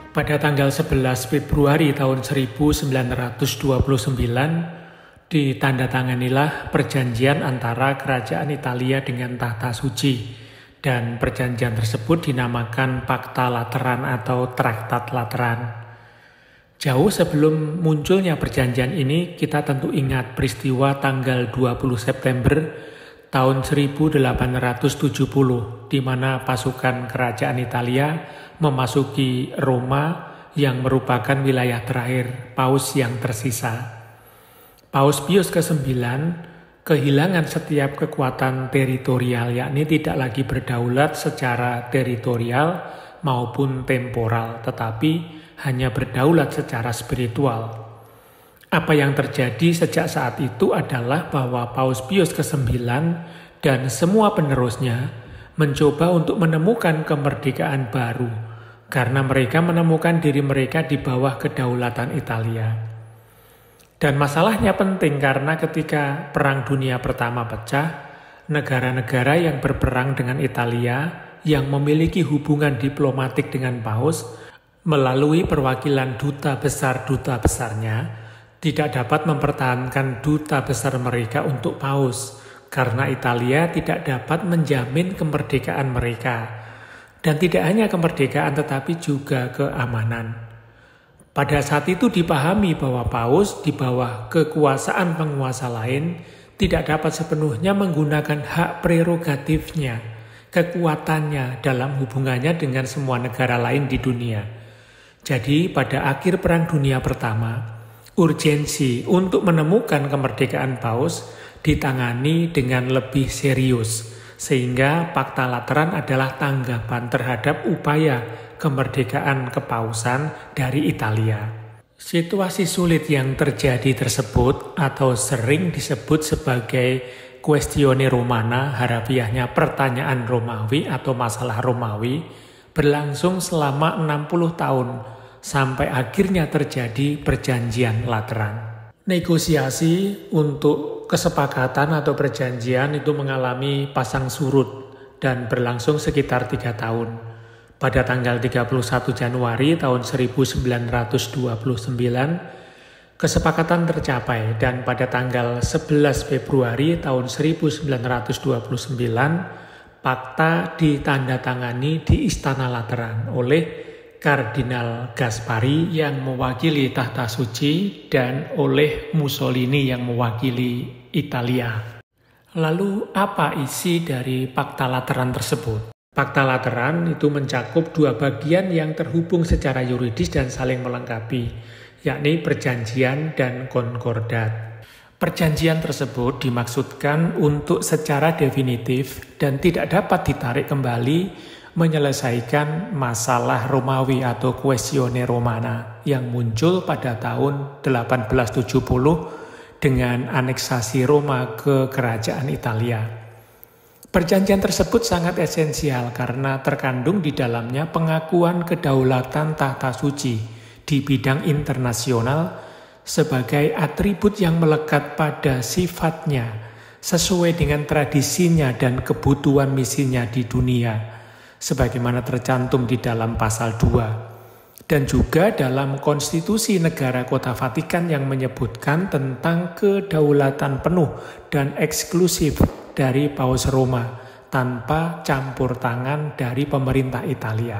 Pada tanggal 11 Februari tahun 1929, ditandatanganilah perjanjian antara Kerajaan Italia dengan Tahta Suci, dan perjanjian tersebut dinamakan Pakta Lateran atau Traktat Lateran. Jauh sebelum munculnya perjanjian ini, kita tentu ingat peristiwa tanggal 20 September tahun 1870, di mana pasukan kerajaan Italia memasuki Roma yang merupakan wilayah terakhir Paus yang tersisa. Paus Pius ke-9 kehilangan setiap kekuatan teritorial, yakni tidak lagi berdaulat secara teritorial maupun temporal, tetapi hanya berdaulat secara spiritual. Apa yang terjadi sejak saat itu adalah bahwa Paus Pius ke-9 dan semua penerusnya mencoba untuk menemukan kemerdekaan baru, karena mereka menemukan diri mereka di bawah kedaulatan Italia. Dan masalahnya penting karena ketika Perang Dunia Pertama pecah, negara-negara yang berperang dengan Italia yang memiliki hubungan diplomatik dengan Paus melalui perwakilan duta besarnya tidak dapat mempertahankan duta besar mereka untuk Paus karena Italia tidak dapat menjamin kemerdekaan mereka. Dan tidak hanya kemerdekaan tetapi juga keamanan. Pada saat itu dipahami bahwa Paus di bawah kekuasaan penguasa lain tidak dapat sepenuhnya menggunakan hak prerogatifnya, kekuatannya dalam hubungannya dengan semua negara lain di dunia. Jadi pada akhir Perang Dunia Pertama, urgensi untuk menemukan kemerdekaan Paus ditangani dengan lebih serius, sehingga Pakta Lateran adalah tanggapan terhadap upaya kemerdekaan kepausan dari Italia. Situasi sulit yang terjadi tersebut atau sering disebut sebagai Questione Romana, harafiahnya pertanyaan Romawi atau masalah Romawi, berlangsung selama 60 tahun sampai akhirnya terjadi perjanjian Lateran. Negosiasi untuk kesepakatan atau perjanjian itu mengalami pasang surut dan berlangsung sekitar 3 tahun. Pada tanggal 31 Januari tahun 1929, kesepakatan tercapai dan pada tanggal 11 Februari tahun 1929, Pakta ditandatangani di Istana Lateran oleh Kardinal Gaspari yang mewakili Tahta Suci dan oleh Mussolini yang mewakili Italia. Lalu apa isi dari Pakta Lateran tersebut? Pakta Lateran itu mencakup 2 bagian yang terhubung secara yuridis dan saling melengkapi, yakni perjanjian dan konkordat. Perjanjian tersebut dimaksudkan untuk secara definitif dan tidak dapat ditarik kembali menyelesaikan masalah Romawi atau Questione Romana yang muncul pada tahun 1870 dengan aneksasi Roma ke kerajaan Italia. Perjanjian tersebut sangat esensial karena terkandung di dalamnya pengakuan kedaulatan Tahta Suci di bidang internasional sebagai atribut yang melekat pada sifatnya sesuai dengan tradisinya dan kebutuhan misinya di dunia, sebagaimana tercantum di dalam pasal 2, dan juga dalam konstitusi negara Kota Vatikan yang menyebutkan tentang kedaulatan penuh dan eksklusif dari Paus Roma tanpa campur tangan dari pemerintah Italia,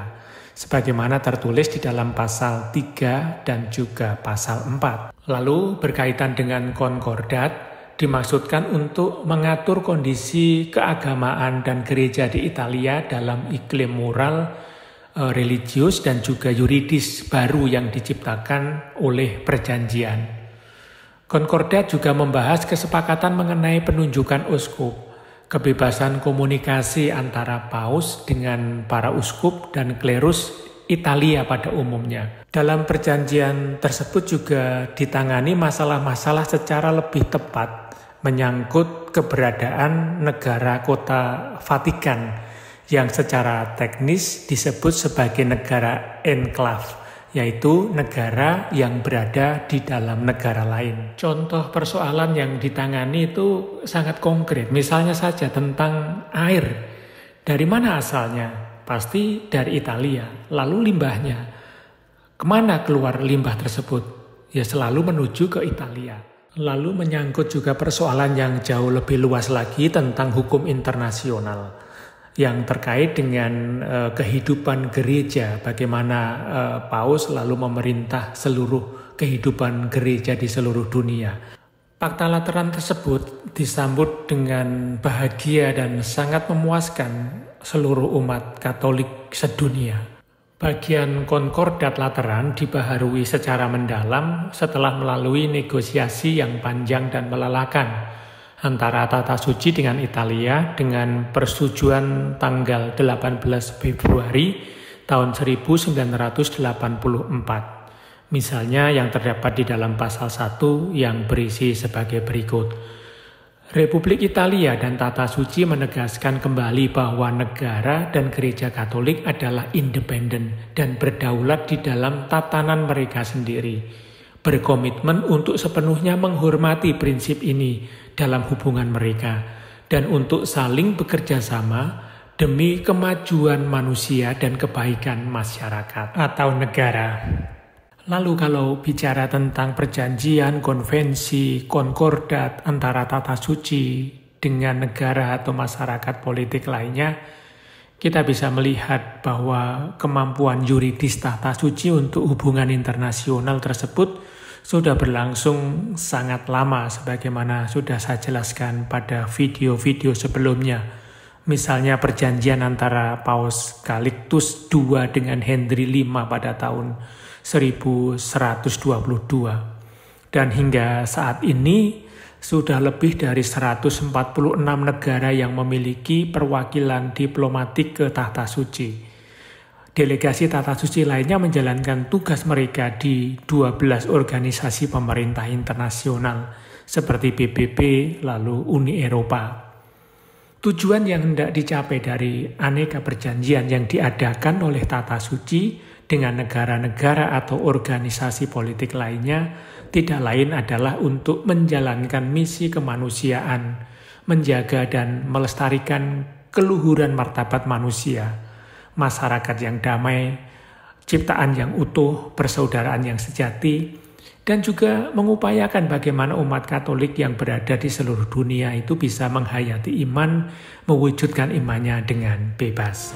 sebagaimana tertulis di dalam pasal 3 dan juga pasal 4. Lalu berkaitan dengan konkordat, dimaksudkan untuk mengatur kondisi keagamaan dan gereja di Italia dalam iklim moral, religius, dan juga yuridis baru yang diciptakan oleh perjanjian. Konkordat juga membahas kesepakatan mengenai penunjukan uskup, kebebasan komunikasi antara paus dengan para uskup dan klerus Italia pada umumnya. Dalam perjanjian tersebut juga ditangani masalah-masalah secara lebih tepat menyangkut keberadaan negara Kota Vatikan yang secara teknis disebut sebagai negara enklave, yaitu negara yang berada di dalam negara lain. Contoh persoalan yang ditangani itu sangat konkret, misalnya saja tentang air. Dari mana asalnya? Pasti dari Italia. Lalu limbahnya, Kemana keluar limbah tersebut? Ya selalu menuju ke Italia. Lalu menyangkut juga persoalan yang jauh lebih luas lagi tentang hukum internasional yang terkait dengan kehidupan gereja, bagaimana Paus lalu memerintah seluruh kehidupan gereja di seluruh dunia. Fakta Lateran tersebut disambut dengan bahagia dan sangat memuaskan seluruh umat Katolik sedunia. Bagian Konkordat Lateran dibaharui secara mendalam setelah melalui negosiasi yang panjang dan melelahkan antara Tata Suci dengan Italia dengan persetujuan tanggal 18 Februari tahun 1984. Misalnya yang terdapat di dalam pasal 1 yang berisi sebagai berikut. Republik Italia dan Tata Suci menegaskan kembali bahwa negara dan gereja Katolik adalah independen dan berdaulat di dalam tatanan mereka sendiri. Berkomitmen untuk sepenuhnya menghormati prinsip ini dalam hubungan mereka dan untuk saling bekerja sama demi kemajuan manusia dan kebaikan masyarakat atau negara. Lalu kalau bicara tentang perjanjian, konvensi, konkordat antara Tata Suci dengan negara atau masyarakat politik lainnya, kita bisa melihat bahwa kemampuan yuridis Tata Suci untuk hubungan internasional tersebut sudah berlangsung sangat lama sebagaimana sudah saya jelaskan pada video-video sebelumnya. Misalnya perjanjian antara Paus Calixtus II dengan Henry V pada tahun 1122. Dan hingga saat ini sudah lebih dari 146 negara yang memiliki perwakilan diplomatik ke Tata Suci. Delegasi Tata Suci lainnya menjalankan tugas mereka di 12 organisasi pemerintah internasional seperti PBB lalu Uni Eropa. Tujuan yang hendak dicapai dari aneka perjanjian yang diadakan oleh Tata Suci dengan negara-negara atau organisasi politik lainnya tidak lain adalah untuk menjalankan misi kemanusiaan, menjaga dan melestarikan keluhuran martabat manusia, masyarakat yang damai, ciptaan yang utuh, persaudaraan yang sejati, dan juga mengupayakan bagaimana umat Katolik yang berada di seluruh dunia itu bisa menghayati iman, mewujudkan imannya dengan bebas.